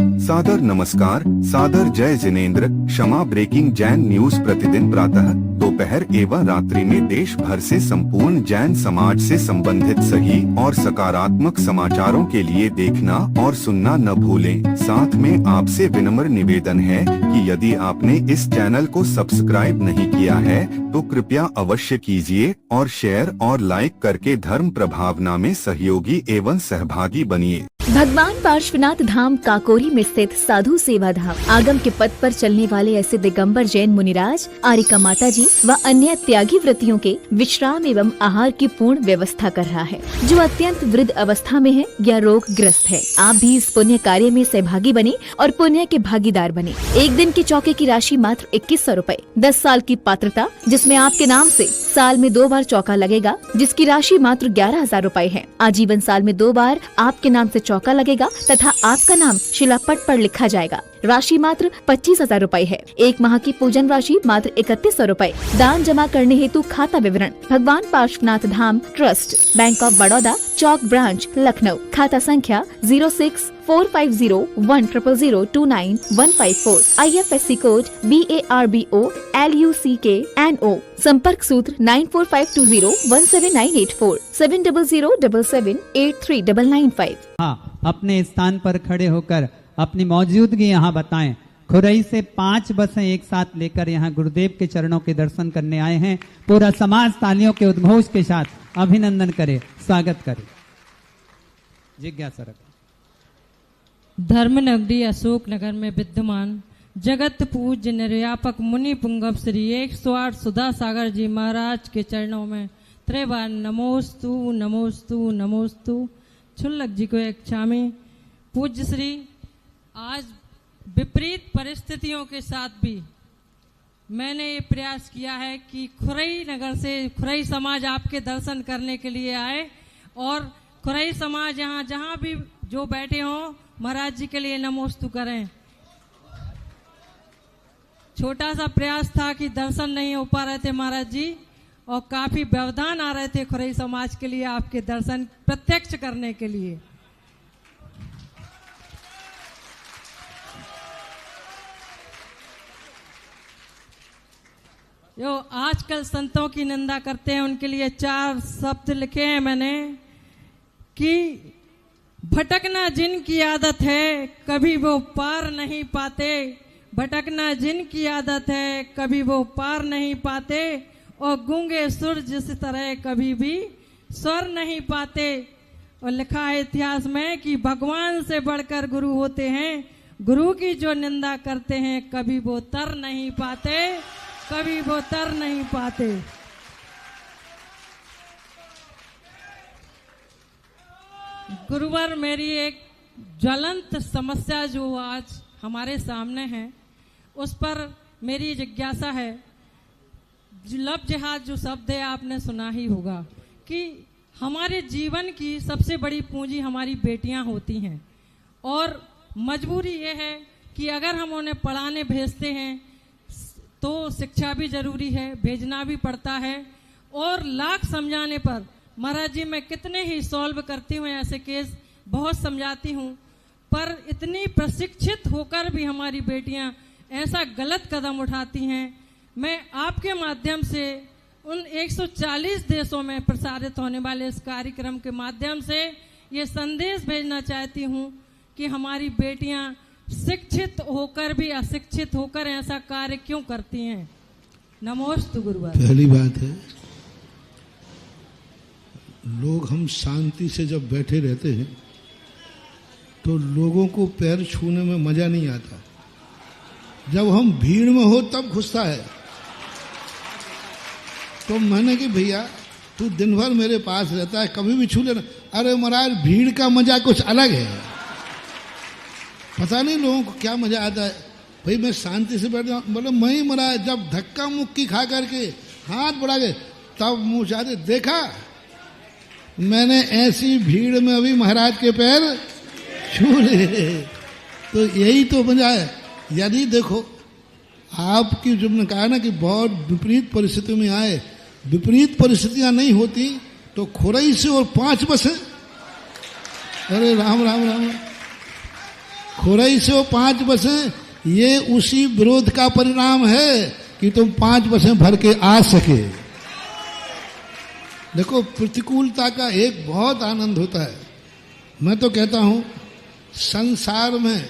सादर नमस्कार, सादर जय जिनेंद्र। क्षमा ब्रेकिंग जैन न्यूज प्रतिदिन प्रातः, दोपहर एवं रात्रि में देश भर से संपूर्ण जैन समाज से संबंधित सही और सकारात्मक समाचारों के लिए देखना और सुनना न भूलें। साथ में आपसे विनम्र निवेदन है कि यदि आपने इस चैनल को सब्सक्राइब नहीं किया है तो कृपया अवश्य कीजिए और शेयर और लाइक करके धर्म प्रभावना में सहयोगी एवं सहभागी बनिए। भगवान पार्श्वनाथ धाम काकोरी में स्थित साधु सेवा धाम आगम के पथ पर चलने वाले ऐसे दिगंबर जैन मुनिराज, आरिका माता जी व अन्य त्यागी व्रतियों के विश्राम एवं आहार की पूर्ण व्यवस्था कर रहा है, जो अत्यंत वृद्ध अवस्था में है या रोग ग्रस्त है। आप भी इस पुण्य कार्य में सहभागी बने और पुण्य के भागीदार बने। एक दिन के चौके की राशि मात्र 2100 रूपए। 10 साल की पात्रता, जिसमें आपके नाम से साल में 2 बार चौका लगेगा, जिसकी राशि मात्र 11,000 रूपए है। आजीवन साल में 2 बार आपके नाम से चौका लगेगा तथा आपका नाम शिलापट पर लिखा जाएगा। राशि मात्र 25,000 रूपए है। 1 माह की पूजन राशि मात्र 3100 रूपए। दान जमा करने हेतु खाता विवरण Bhagwan Parshvanath Dham trust, bank of Baroda, Chowk branch, Lucknow. खाता संख्या 0645010029 IFSC कोड BARBO LUCKNO। संपर्क सूत्र 9452017984 7007783995। हाँ, अपने स्थान पर खड़े होकर अपनी मौजूदगी यहाँ बताएं। खुरई से 5 बसें एक साथ लेकर यहाँ गुरुदेव के चरणों के दर्शन करने आए हैं। पूरा समाज तालियों के उद्घोष के साथ अभिनंदन करे, स्वागत करे। जिज्ञासा रखें। धर्म नगरी अशोक नगर में विद्यमान जगत पूज्य निर्व्यापक मुनि पुंगव श्री 108 सुधा सागर जी महाराज के चरणों में त्रिबार नमोस्तु नमोस्तु नमोस्तु। छुल्लक जी को एक क्षामी। पूज्य श्री, आज विपरीत परिस्थितियों के साथ भी मैंने ये प्रयास किया है कि खुरई नगर से खुरई समाज आपके दर्शन करने के लिए आए और खुरई समाज यहाँ जहाँ भी जो बैठे हों महाराज जी के लिए नमोस्तु करें। छोटा सा प्रयास था कि दर्शन नहीं हो पा रहे थे महाराज जी, और काफी व्यवधान आ रहे थे खुरई समाज के लिए आपके दर्शन प्रत्यक्ष करने के लिए। जो आजकल संतों की निंदा करते हैं उनके लिए 4 शब्द लिखे हैं मैंने कि भटकना जिनकी आदत है कभी वो पार नहीं पाते, भटकना जिनकी आदत है कभी वो पार नहीं पाते, और गूंगे सुर जिस तरह कभी भी स्वर नहीं पाते। और लिखा है इतिहास में कि भगवान से बढ़कर गुरु होते हैं, गुरु की जो निंदा करते हैं कभी वो तर नहीं पाते, कभी वो तर नहीं पाते। गुरुवर, मेरी एक ज्वलंत समस्या जो आज हमारे सामने है उस पर मेरी जिज्ञासा है। लव जिहाद जो शब्द है आपने सुना ही होगा कि हमारे जीवन की सबसे बड़ी पूंजी हमारी बेटियां होती हैं, और मजबूरी ये है कि अगर हम उन्हें पढ़ाने भेजते हैं तो शिक्षा भी जरूरी है, भेजना भी पड़ता है, और लाख समझाने पर महाराज जी मैं कितने ही सॉल्व करती हूँ ऐसे केस, बहुत समझाती हूँ, पर इतनी प्रशिक्षित होकर भी हमारी बेटियां ऐसा गलत कदम उठाती हैं। मैं आपके माध्यम से उन 140 देशों में प्रसारित होने वाले इस कार्यक्रम के माध्यम से ये संदेश भेजना चाहती हूँ कि हमारी बेटियां शिक्षित होकर भी अशिक्षित होकर ऐसा कार्य क्यों करती हैं। नमोस्तु गुरुवर। पहली बात है, लोग हम शांति से जब बैठे रहते हैं तो लोगों को पैर छूने में मजा नहीं आता। जब हम भीड़ में हो तब घुसता है। तो मैंने कि भैया तू दिन भर मेरे पास रहता है, कभी भी छू लेना। अरे महाराज, भीड़ का मजा कुछ अलग है। पता नहीं लोगों को क्या मजा आता है। भाई मैं शांति से बैठ जाऊं। बोले मैं ही महाराज जब धक्का मुक्की खा करके हाथ बढ़ा गए तब मुंह चाहते देखा मैंने ऐसी भीड़ में अभी महाराज के पैर छू ले। तो यही तो मजा है। यदि देखो आपकी जो ने कहा ना कि बहुत विपरीत परिस्थितियों में आए, विपरीत परिस्थितियां नहीं होती तो खुरई से और 5 बसें। अरे राम राम राम। खुरई से वो 5 बसें, ये उसी विरोध का परिणाम है कि तुम 5 बसें भर के आ सके। देखो, प्रतिकूलता का एक बहुत आनंद होता है। मैं तो कहता हूं संसार में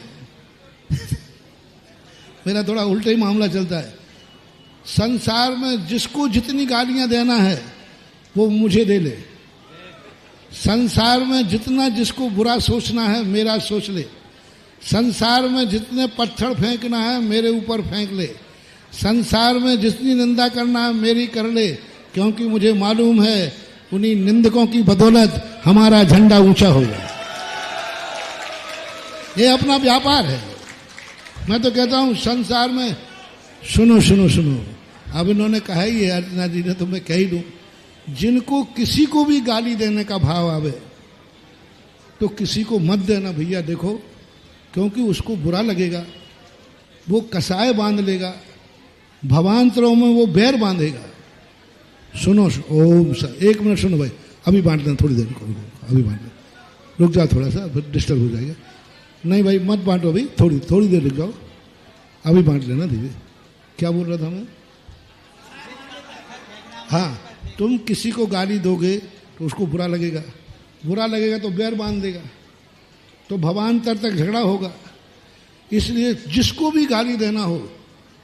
मेरा थोड़ा उल्टा ही मामला चलता है। संसार में जिसको जितनी गालियां देना है वो मुझे दे ले। संसार में जितना जिसको बुरा सोचना है मेरा सोच ले। संसार में जितने पत्थर फेंकना है मेरे ऊपर फेंक ले। संसार में जितनी निंदा करना है मेरी कर ले, क्योंकि मुझे मालूम है उन्हीं निंदकों की बदौलत हमारा झंडा ऊंचा होगा। ये अपना व्यापार है। मैं तो कहता हूं संसार में सुनो सुनो सुनो, अब इन्होंने कहा ही है, अर्चना जी ने, तो मैं कह ही दूं, जिनको किसी को भी गाली देने का भाव आवे तो किसी को मत देना भैया। देखो, क्योंकि उसको बुरा लगेगा, वो कसाय बांध लेगा, भवांतरों में वो बैर बांधेगा। सुनो ओम सा, 1 मिनट सुनो भाई, अभी बांट लेना, थोड़ी देर को अभी बांट लेना, रुक जाओ थोड़ा सा, फिर डिस्टर्ब हो जाएगा। नहीं भाई मत बांटो भाई, थोड़ी देर रुक जाओ, अभी बांट लेना धीरे। क्या बोल रहा था मैं? हाँ, तुम किसी को गाली दोगे तो उसको बुरा लगेगा, बुरा लगेगा तो बैर बांध देगा, तो भवांतर तक झगड़ा होगा। इसलिए जिसको भी गाली देना हो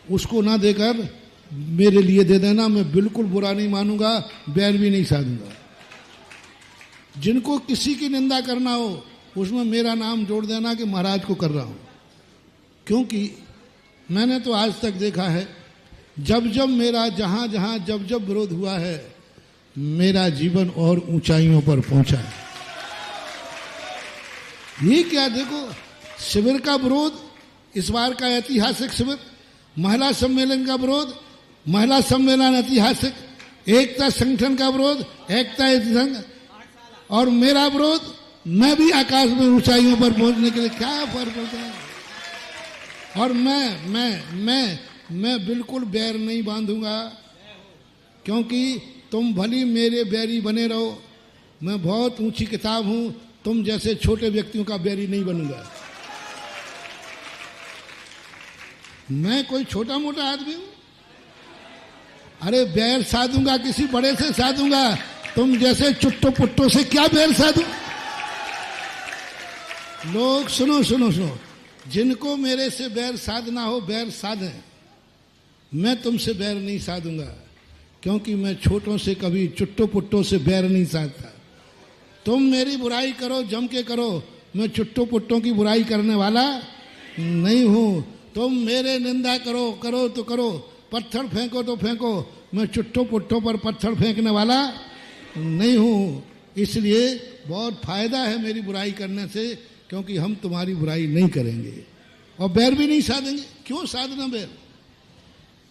उसको ना देकर मेरे लिए दे देना। मैं बिल्कुल बुरा नहीं मानूंगा, बैर भी नहीं साधूंगा। जिनको किसी की निंदा करना हो उसमें मेरा नाम जोड़ देना कि महाराज को कर रहा हूं। क्योंकि मैंने तो आज तक देखा है, जब जब मेरा जहां जहां जब जब विरोध हुआ है, मेरा जीवन और ऊंचाइयों पर पहुंचा है। ये क्या, देखो, शिविर का विरोध, इस बार का ऐतिहासिक शिविर, महिला सम्मेलन का विरोध, महिला सम्मेलन ऐतिहासिक, एकता संगठन का विरोध, एकता संघ, और मेरा विरोध, मैं भी आकाश में ऊंचाइयों पर पहुंचने के लिए, क्या फर्क पड़ता है। और मैं बिल्कुल बैर नहीं बांधूंगा, क्योंकि तुम भली मेरे बैरी बने रहो, मैं बहुत ऊंची किताब हूं, तुम जैसे छोटे व्यक्तियों का बैरी नहीं बनूंगा। मैं कोई छोटा मोटा आदमी हूं? अरे बैर साधूंगा किसी बड़े से साधूंगा, तुम जैसे चुट्टो पुट्टो से क्या बैर साधू। लोग सुनो सुनो सुनो, जिनको मेरे से बैर साधना हो बैर साधें, मैं तुमसे बैर नहीं साधूंगा, क्योंकि मैं छोटों से कभी चुट्टो पुट्टो से बैर नहीं साधता। तुम मेरी बुराई करो, जम के करो, मैं चुट्टो पुट्टों की बुराई करने वाला नहीं हूं। तुम मेरे निंदा करो तो करो, पत्थर फेंको तो फेंको, मैं चुट्टो पुट्टो पर पत्थर फेंकने वाला नहीं हूं। इसलिए बहुत फायदा है मेरी बुराई करने से, क्योंकि हम तुम्हारी बुराई नहीं करेंगे और बैर भी नहीं साधेंगे। क्यों साधना बैर?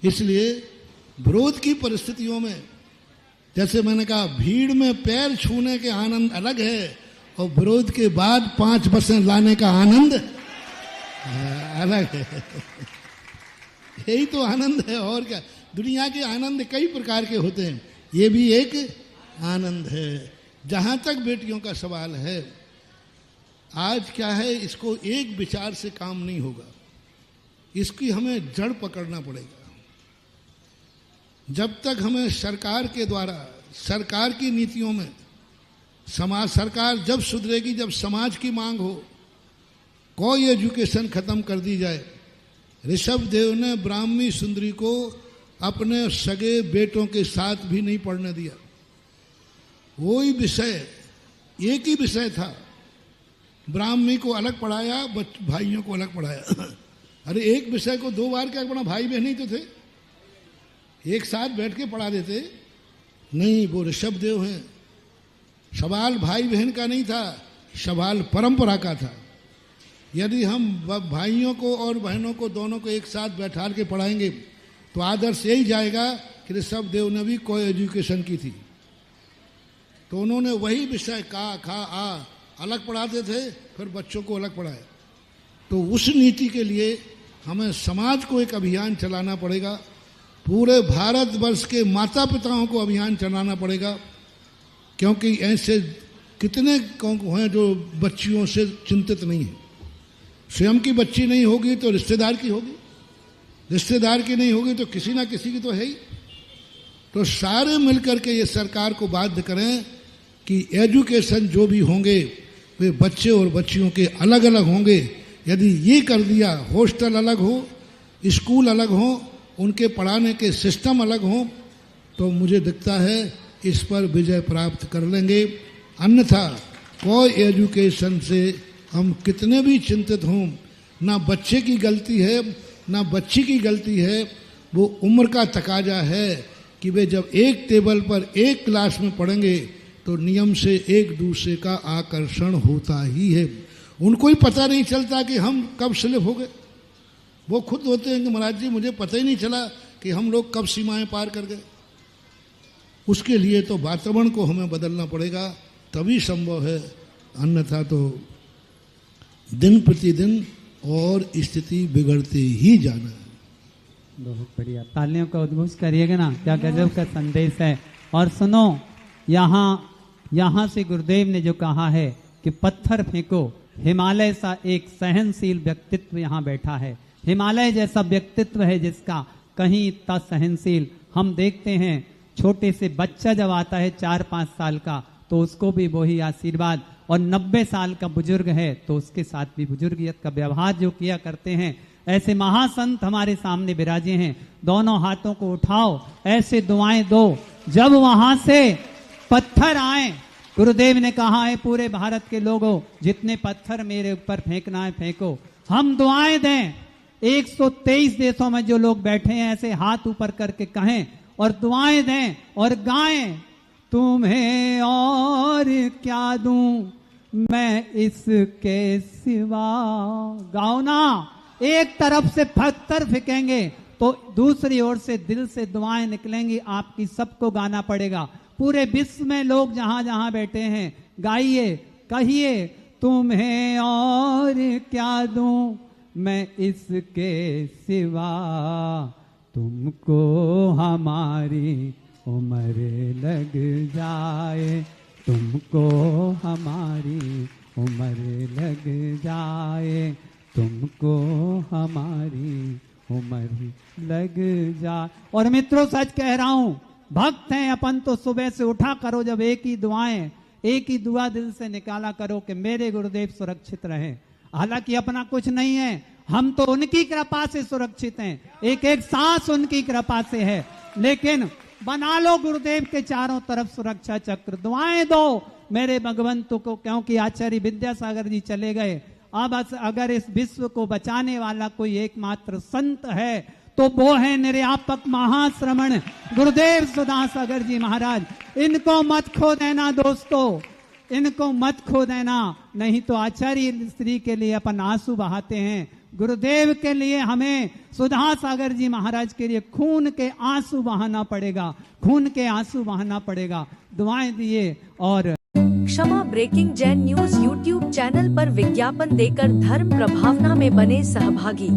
इसलिए विरोध की परिस्थितियों में, जैसे मैंने कहा, भीड़ में पैर छूने के आनंद अलग है और विरोध के बाद 5 बसें लाने का आनंद अलग है। यही तो आनंद है, और क्या। दुनिया के आनंद कई प्रकार के होते हैं, ये भी एक आनंद है। जहां तक बेटियों का सवाल है, आज क्या है, इसको एक विचार से काम नहीं होगा, इसकी हमें जड़ पकड़ना पड़ेगा। जब तक हमें सरकार के द्वारा, सरकार की नीतियों में, समाज, सरकार जब सुधरेगी जब समाज की मांग हो, कोई एजुकेशन खत्म कर दी जाए। ऋषभ देव ने ब्राह्मी सुंदरी को अपने सगे बेटों के साथ भी नहीं पढ़ने दिया। वही विषय, एक ही विषय था, ब्राह्मी को अलग पढ़ाया, भाइयों को अलग पढ़ाया। अरे एक विषय को 2 बार क्या पढ़ा, भाई बहन ही तो थे, एक साथ बैठ के पढ़ा देते। नहीं, वो ऋषभ देव हैं। सवाल भाई बहन का नहीं था, सवाल परंपरा का था। यदि हम भाइयों को और बहनों को दोनों को एक साथ बैठा के पढ़ाएंगे तो आदर्श यही जाएगा कि ऋषभ देव ने भी कोई एजुकेशन की थी, तो उन्होंने वही विषय का, खा, आ अलग पढ़ाते थे, फिर बच्चों को अलग पढ़ाए। तो उस नीति के लिए हमें समाज को एक अभियान चलाना पड़ेगा, पूरे भारतवर्ष के माता पिताओं को अभियान चलाना पड़ेगा, क्योंकि ऐसे कितने हैं जो बच्चियों से चिंतित नहीं है। स्वयं की बच्ची नहीं होगी तो रिश्तेदार की होगी, रिश्तेदार की नहीं होगी तो किसी ना किसी की तो है ही। तो सारे मिलकर के ये सरकार को बाध्य करें कि एजुकेशन जो भी होंगे वे बच्चे और बच्चियों के अलग अलग होंगे। यदि ये कर दिया, हॉस्टल अलग हो, स्कूल अलग हो, उनके पढ़ाने के सिस्टम अलग हो, तो मुझे दिखता है इस पर विजय प्राप्त कर लेंगे। अन्यथा कोई एजुकेशन से हम कितने भी चिंतित हों, ना बच्चे की गलती है ना बच्ची की गलती है, वो उम्र का तकाजा है कि वे जब एक टेबल पर एक क्लास में पढ़ेंगे तो नियम से एक दूसरे का आकर्षण होता ही है। उनको ही पता नहीं चलता कि हम कब स्लिप हो गए। वो खुद होते हैं कि महाराज जी मुझे पता ही नहीं चला कि हम लोग कब सीमाएं पार कर गए। उसके लिए तो वातावरण को हमें बदलना पड़ेगा, तभी संभव है, अन्यथा तो दिन प्रतिदिन और स्थिति बिगड़ते ही जाना है। बहुत बढ़िया, तालियों का उद्घोष करिएगा ना, क्या गजब का संदेश है। और सुनो, यहाँ से गुरुदेव ने जो कहा है कि पत्थर फेंको, हिमालय सा एक सहनशील व्यक्तित्व यहाँ बैठा है। हिमालय जैसा व्यक्तित्व है जिसका, कहीं इतना सहनशील। हम देखते हैं छोटे से बच्चा जब आता है 4-5 साल का तो उसको भी वही आशीर्वाद, और 90 साल का बुजुर्ग है तो उसके साथ भी बुजुर्गियत का व्यवहार जो किया करते हैं। ऐसे महासंत हमारे सामने विराजे हैं। दोनों हाथों को उठाओ, ऐसे दुआएं दो। जब वहां से पत्थर आए, गुरुदेव ने कहा है पूरे भारत के लोगों, जितने पत्थर मेरे ऊपर फेंकना है फेंको। हम दुआएं दें, 123 देशों में जो लोग बैठे हैं ऐसे हाथ ऊपर करके कहें और दुआएं दें और गाएं, तुम्हें और क्या दूं मैं इसके सिवा। गाओ ना। एक तरफ से पत्थर फेंकेंगे तो दूसरी ओर से दिल से दुआएं निकलेंगी, आपकी सबको गाना पड़ेगा। पूरे विश्व में लोग जहां जहां बैठे हैं गाइए, कहिए, तुम्हें और क्या दूं मैं इसके सिवा, तुमको हमारी उम्र लग जाए, तुमको हमारी उम्र लग जाए, तुमको हमारी उम्र लग जाए। और मित्रों सच कह रहा हूं, भक्त हैं अपन तो सुबह से उठा करो जब एक ही दुआएं, एक ही दुआ दिल से निकाला करो कि मेरे गुरुदेव सुरक्षित रहे। हालांकि अपना कुछ नहीं है, हम तो उनकी कृपा से सुरक्षित हैं, एक एक सांस उनकी कृपा से है। लेकिन बना लो गुरुदेव के चारों तरफ सुरक्षा चक्र, दुआएं दो मेरे भगवंत को, क्योंकि आचार्य विद्यासागर जी चले गए। अब अगर इस विश्व को बचाने वाला कोई एकमात्र संत है तो वो है निर्यापक महाश्रमण गुरुदेव सुधासागर जी महाराज। इनको मत खो देना दोस्तों, इनको मत खो देना, नहीं तो आचार्य श्री के लिए अपन आंसू बहाते हैं, गुरुदेव के लिए हमें सुधासागर जी महाराज के लिए खून के आंसू बहाना पड़ेगा, खून के आंसू बहाना पड़ेगा। दुआएं दिए। और Kshama breaking Jain news YouTube channel पर विज्ञापन देकर धर्म प्रभावना में बने सहभागी।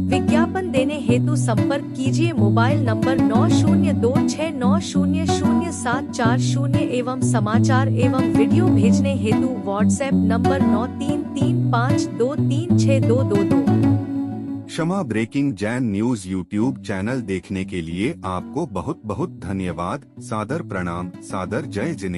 विज्ञापन देने हेतु संपर्क कीजिए मोबाइल नंबर 9026900740 एवं समाचार एवं वीडियो भेजने हेतु WhatsApp number 9335236222। Kshama breaking Jain news YouTube channel देखने के लिए आपको बहुत बहुत धन्यवाद। सादर प्रणाम, सादर जय जिनेंद्र।